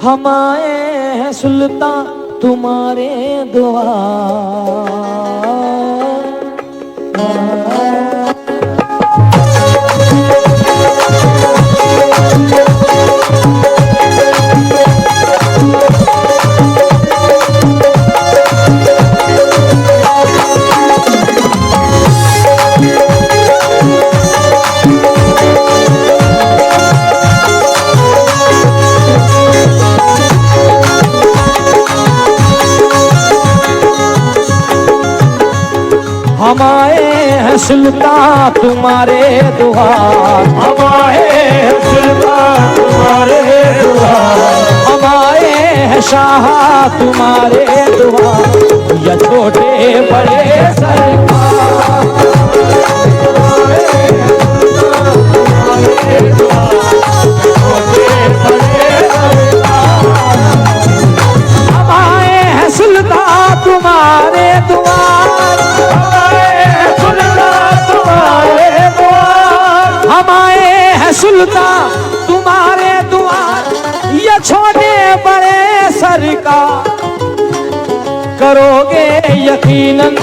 हम आए हैं सुल्तान तुम्हारे द्वार। हम आए हैं सुल्तान तुम्हारे द्वार। हम आए हैं सुल्तान तुम्हारे द्वार। हम आए हैं शाह तुम्हारे द्वार। या छोटे बड़े सरकार हम आए हैं सुल्तान तुम्हारे द्वार। हम आए हैं सुल्तान तुम्हारे द्वार। ये छोटे बड़े सरकार करोगे यकीनन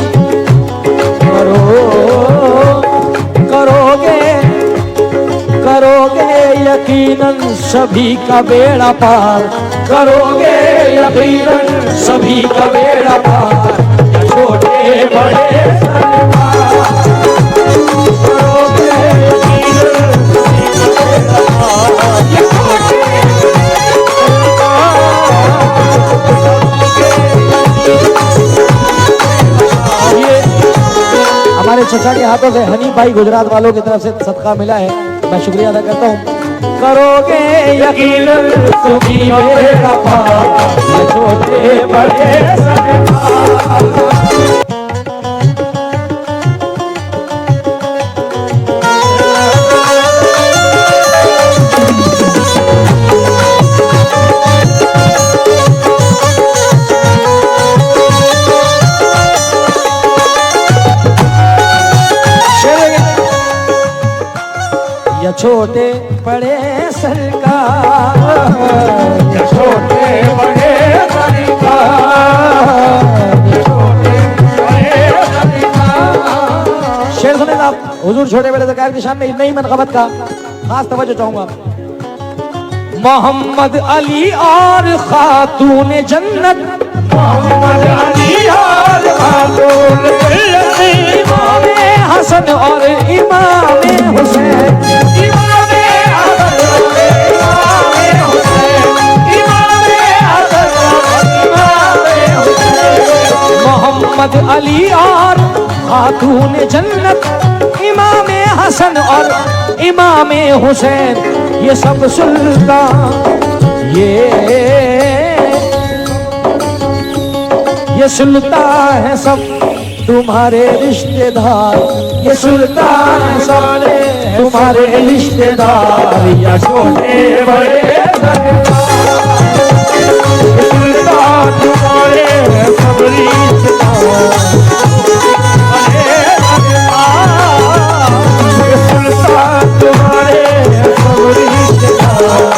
करोगे यकीनन सभी का बेड़ा पार। करोगे यकीनन सभी का बेड़ा पार। ये छोटे बड़े हमारे चचा के हाथों से हनी भाई गुजरात वालों की तरफ से सदका मिला है, मैं शुक्रिया अदा करता हूँ। करोगे यकीन सभी बेड़ा पार। छोटे बड़े छोटे बड़े सरकार। छोटे बड़े सरकार। छोटे बड़े सरकार। शेर सुने आप हुजूर छोटे बड़े सरकार की शान में इतना ही मनक़बत का खास तवज्जो चाहूंगा। मोहम्मद अली और खातून जन्नत। मोहम्मद अली और खातून जन्नत। इमाम हसन और इमाम हुसैन। मोहम्मद अली और खातून जन्नत। इमाम हसन और इमाम हुसैन। ये सब सुल्तान ये सुल्तान है सब तुम्हारे रिश्तेदार। ये सुल्तान है सब तुम्हारे रिश्तेदार। या छोटे बड़े सुल्तान तुम्हारे सब रिश्तेदार। सुल्तान तुम्हारे सब रिश्तेदार।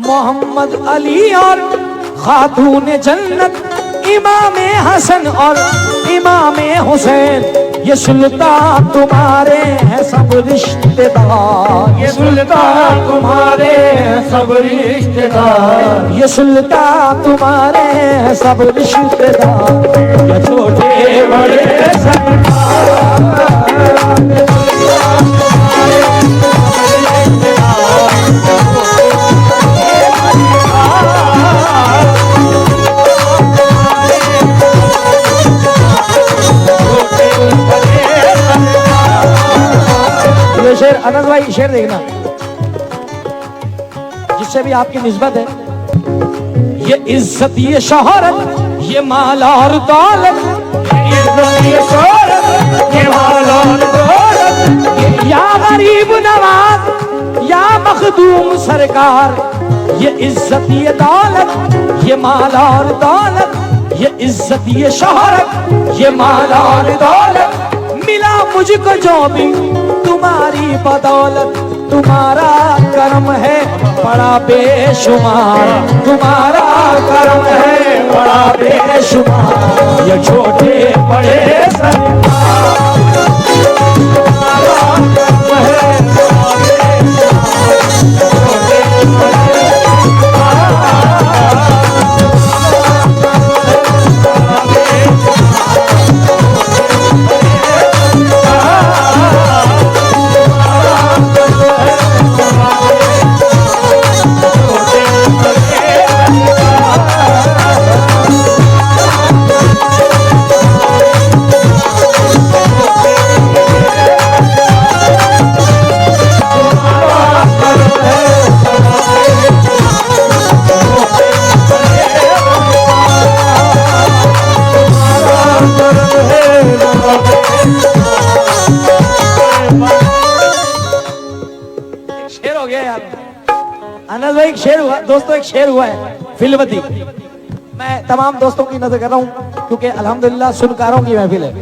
मोहम्मद अली और खातून जन्नत। इमाम हसन और इमाम हुसैन। ये सुल्तान तुम्हारे हैं सब रिश्तेदार। ये सुल्तान तुम्हारे सब रिश्तेदार। ये सुल्तान तुम्हारे हैं सब रिश्तेदार। ये छोटे बड़े सरकार। शेर अनस भाई शेर देखना जिससे भी आपकी निस्बत है। ये इज्जत ये शोहरत ये माल और दौलत। ये इज्जत ये शोहरत ये माल और दौलत। या गरीब नवाज या मखदूम सरकार, ये इज्जत ये दौलत ये माल और दौलत, ये इज्जत ये शोहरत ये माल और दौलत मिला मुझको जो भी तुम्हारी बदौलत। तुम्हारा करम है बड़ा बेशुमार, तुम्हारा करम है बड़ा बेशुमार, ये छोटे बड़े सरकार। तुम्हारा करम है बड़ा अनस भाई एक शेर हुआ दोस्तों, एक शेर हुआ है फिल्मती। मैं तमाम दोस्तों की नजर कर रहा हूं क्योंकि अल्हम्दुलिल्लाह सुनकारों की महफिल है।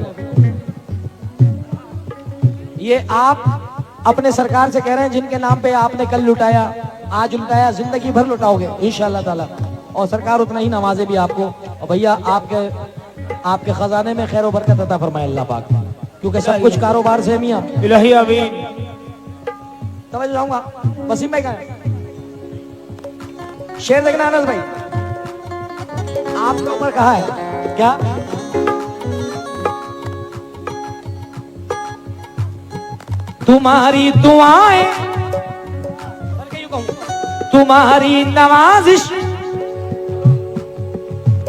ये आप अपने सरकार से कह रहे हैं जिनके नाम पे आपने कल लुटाया, आज लुटाया, जिंदगी भर लुटाओगे इंशाअल्लाह ताला, और सरकार उतना ही नवाजे भी आपको। और भैया आपके खजाने में खैर बरकत अता फरमाए अल्लाह पाक, क्योंकि सब कुछ कारोबार से मियां। इलाही आमीन। समझ जाऊंगा वसीम भाई का शेर देखना अनस भाई, आपके ऊपर कहा है क्या? तुम्हारी दुआएं, तुम्हारी नवाजिश,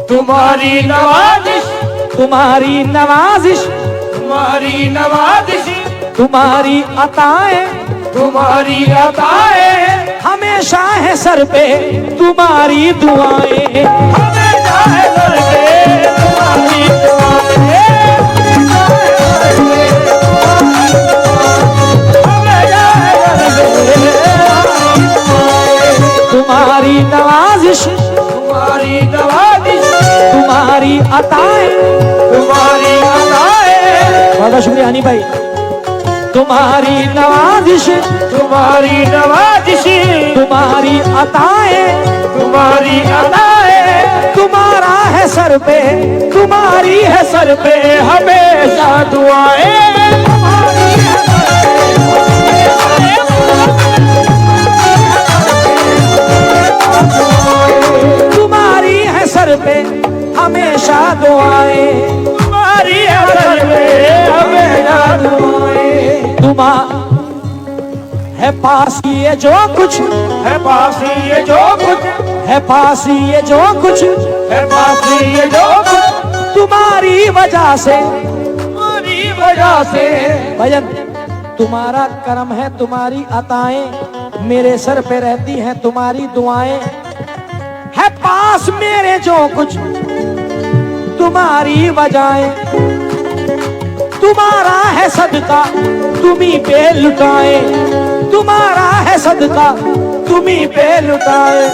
तुम्हारी नवाजिश, तुम्हारी नवाजिश, तुम्हारी नवाजिश, तुम्हारी अताएं, तुम्हारी अताएं हमेशा है सर पे, तुम्हारी दुआएं हमेशा है सर पे, तुम्हारी दुआएं हमेशा है सर पे, तुम्हारी नवाजिश, तुम्हारी नवाजिश, तुम्हारी अताएं, तुम्हारी अताएं बहुत शुक्रिया हनी भाई। तुम्हारी नवाजिश, तुम्हारी नवाजिश, तुम्हारी अताएं, तुम्हारी अताएं तुम्हारा है सर पे, तुम्हारी है सर पे हमेशा दुआएं तुम्हारी है सर पे, तुम्हारी है सर पे हमेशा दुआएं, तुम्हारी है सर पे हमेशा दुआएं। है पास ये जो कुछ, है पास ये जो कुछ, है पास ये जो कुछ, है पास ये जो कुछ तुम्हारी वजह से, तुम्हारी वजह से। भजन तुम्हारा करम है, तुम्हारी अताएं मेरे सर पे रहती हैं, तुम्हारी दुआएं है पास मेरे जो कुछ, तुम्हारी वजहें, तुम्हारा है सदका तुम्ही पे लुटाए, तुम्हारा है सदका तुम्ही पे लुटाए।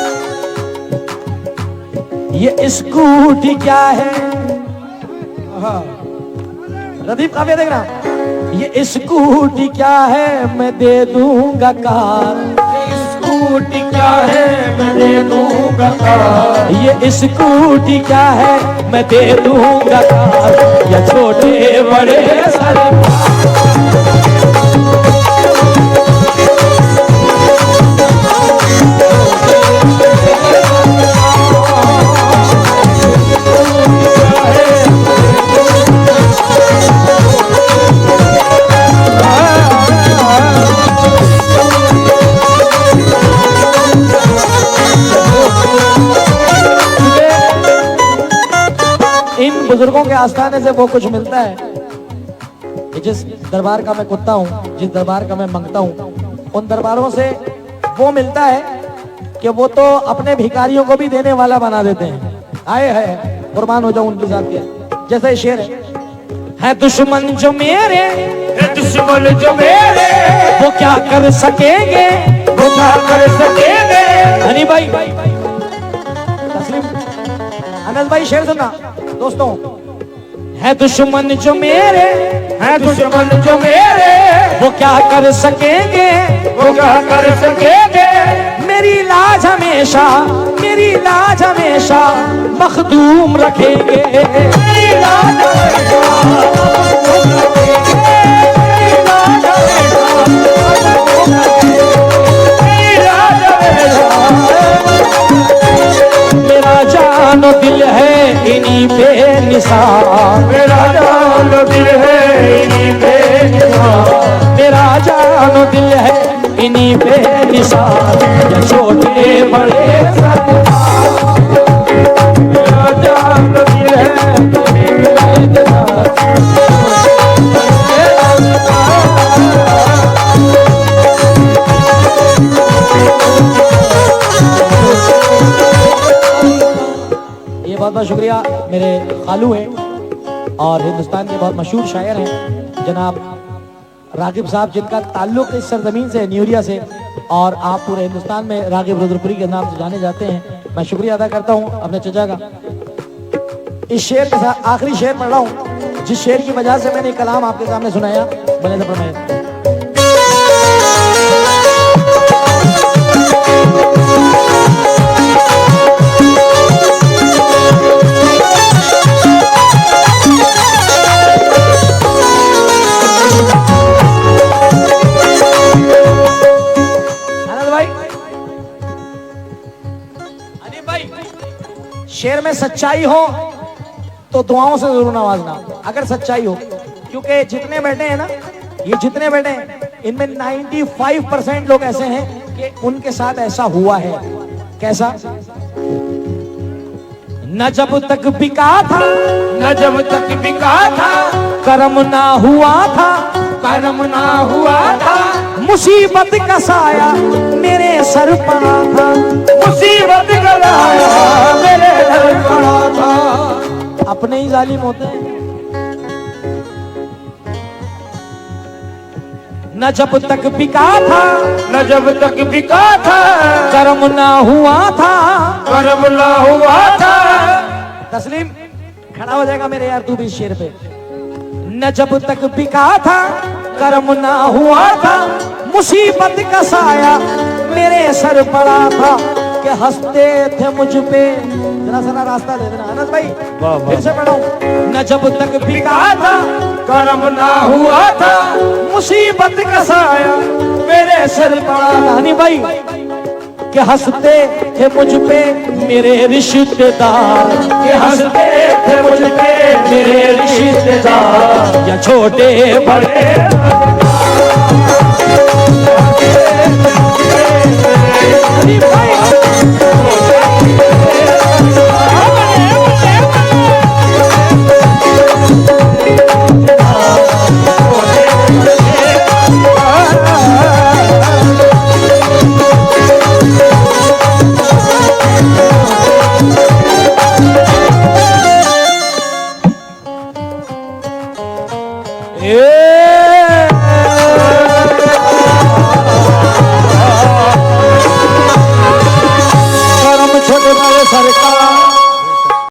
ये स्कूटी क्या है, रदीप काव्य देख रहा, ये स्कूटी क्या है मैं दे दूंगा कार, स्कूटी क्या है मैं दे दूंगा कार, ये स्कूटी क्या है मैं दे दूंगा कार, या छोटे बड़े सरकार। इन बुजुर्गों के आस्थाने से वो कुछ मिलता है कि जिस दरबार का मैं कुत्ता हूँ, जिस दरबार का मैं मंगता हूँ, उन दरबारों से वो मिलता है कि वो तो अपने भिखारियों को भी देने वाला बना देते हैं। आए है कुर्बान हो जाऊं उनके साथ के। जैसे शेर है दुश्मन जो मेरे, है दुश्मन जो मेरे, वो क्या कर सकेंगे, वो क्या कर सकेंगे। हनी भाई, तस्लीम, अनस भाई शेर सुनना दोस्तों। है दुश्मन जो मेरे, है दुश्मन जो मेरे, वो क्या कर सकेंगे, वो क्या कर सकेंगे। मेरी लाज हमेशा, मेरी लाज हमेशा मखदूम रखेंगे। मेरी लाज मेरा जानो दिल है इन्हीं पे निसार, मेरा जानो दिल है इन्हीं पे निसार, मेरा जानो दिल है इन्हीं पे निसार। या छोटे बड़े सरदार, मेरा जानो दिल है इन्हीं पे निसार। ये बहुत बहुत शुक्रिया। मेरे खालू हैं और हिंदुस्तान के बहुत मशहूर शायर हैं जनाब रागिब साहब, जिनका ताल्लुक इस सरजमीन से, न्यूरिया से, और आप पूरे हिंदुस्तान में रागिब रुद्रपुरी के नाम से जाने जाते हैं। मैं शुक्रिया अदा करता हूँ अपने चचा का। इस शेर के साथ आखिरी शेर पढ़ रहा हूँ, जिस शेर की वजह से मैंने कलाम आपके सामने सुनाया। बने तो फरमाइए। शेर में सच्चाई हो तो दुआओं से जरूर नवाजना, अगर सच्चाई हो, क्योंकि जितने बैठे हैं ना, ये जितने बैठे हैं, इनमें 95% लोग ऐसे हैं कि उनके साथ ऐसा हुआ है। कैसा? न जब तक बिका था, न जब तक बिका था, कर्म ना हुआ था, कर्म ना हुआ था, मुसीबत का साया मेरे सर पड़ा था, मुसीबत का साया मेरे सर पड़ा था। अपने ही जालिम होते हैं। न जब तक बिका था, न जब तक बिका था, कर्म ना हुआ था, कर्म ना हुआ था। तस्लीम खड़ा हो जाएगा मेरे यार, तू भी शेर पे। न जब तक बिका था, कर्म ना हुआ था, मुसीबत का साया मेरे सर पड़ा था, कि हंसते थे मुझ पे। जरा सा रास्ता दे देना अनस भाई, फिर से पढ़ाऊं। न जब तक बिका था, कर्म ना हुआ था, मुसीबत का साया मेरे सर पड़ा था। हनी भाई, कि हंसते थे मुझ पे मेरे रिश्तेदार, कि हंसते थे मुझ पे मेरे रिश्तेदार, या छोटे बड़े ए